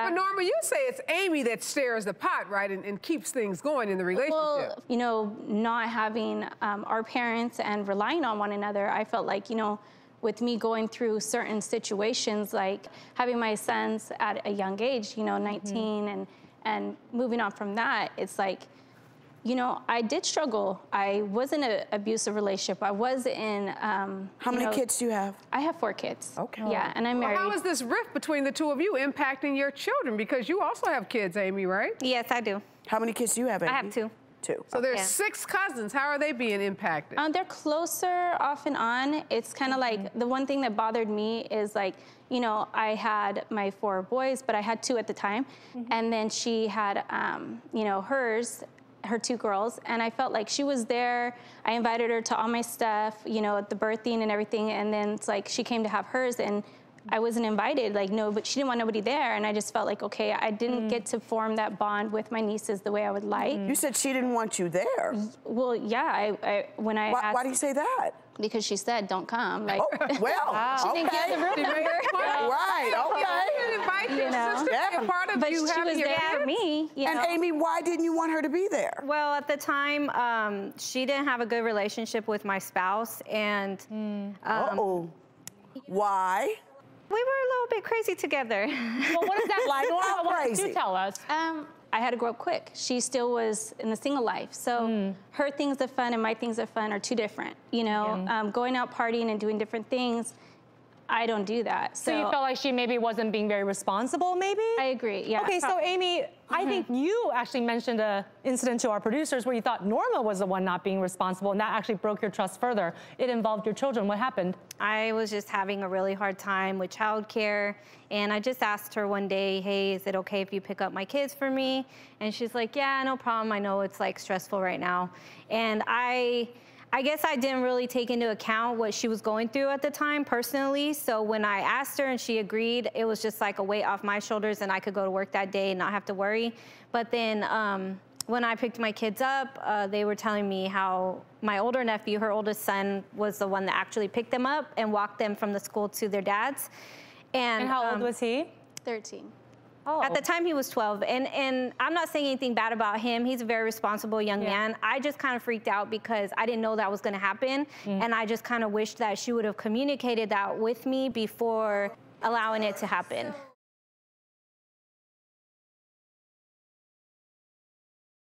But Norma, you say it's Amie that stirs the pot, right, and keeps things going in the relationship. Well, you know, not having our parents and relying on one another, I felt like, you know, with me going through certain situations, like having my sons at a young age, you know, 19, and moving on from that, it's like, you know, I did struggle. I was in an abusive relationship. I was in, How many kids do you have? I have 4 kids. Okay. Yeah, and I'm married. Well, how is this rift between the two of you impacting your children? Because you also have kids, Amie, right? Yes, I do. How many kids do you have, Amie? I have 2. 2. So there's 6 cousins. How are they being impacted? They're closer off and on. It's kind of like, the one thing that bothered me is like, you know, I had my 4 boys, but I had 2 at the time. And then she had, you know, her 2 girls, and I felt like she was there. I invited her to all my stuff, you know, at the birthing and everything, and then it's like she came to have hers, and I wasn't invited, like, no, but she didn't want nobody there, and I just felt like, okay, I didn't get to form that bond with my nieces the way I would like. You said she didn't want you there. Well, yeah, when I asked... Why do you say that? Because she said, don't come. Like, well, she didn't give the room number. Right, okay. You know? Be a part of but you she was your there for me. You and know? Amie, why didn't you want her to be there? Well, at the time, she didn't have a good relationship with my spouse, and Why? we were a little bit crazy together. Well, what is that like? Norma, what did you tell us? I had to grow up quick. She still was in the single life. So her things of fun and my things of fun are 2 different. You know, going out partying and doing different things, I don't do that. So you felt like she maybe wasn't being very responsible, maybe? I agree, yeah. Okay, so Amie, I think you actually mentioned an incident to our producers where you thought Norma was the one not being responsible, and that actually broke your trust further. It involved your children. What happened? I was just having a really hard time with childcare, and I just asked her one day, hey, is it okay if you pick up my kids for me? And she's like, yeah, no problem. I know it's like stressful right now. And I guess I didn't really take into account what she was going through at the time personally. So when I asked her and she agreed, it was just like a weight off my shoulders, and I could go to work that day and not have to worry. But then when I picked my kids up, they were telling me how my older nephew, her oldest son, was the one that actually picked them up and walked them from the school to their dad's. And how old was he? 13. Oh. At the time, he was 12, and I'm not saying anything bad about him. He's a very responsible young man. I just kind of freaked out because I didn't know that was going to happen, and I just kind of wished that she would have communicated that with me before allowing it to happen.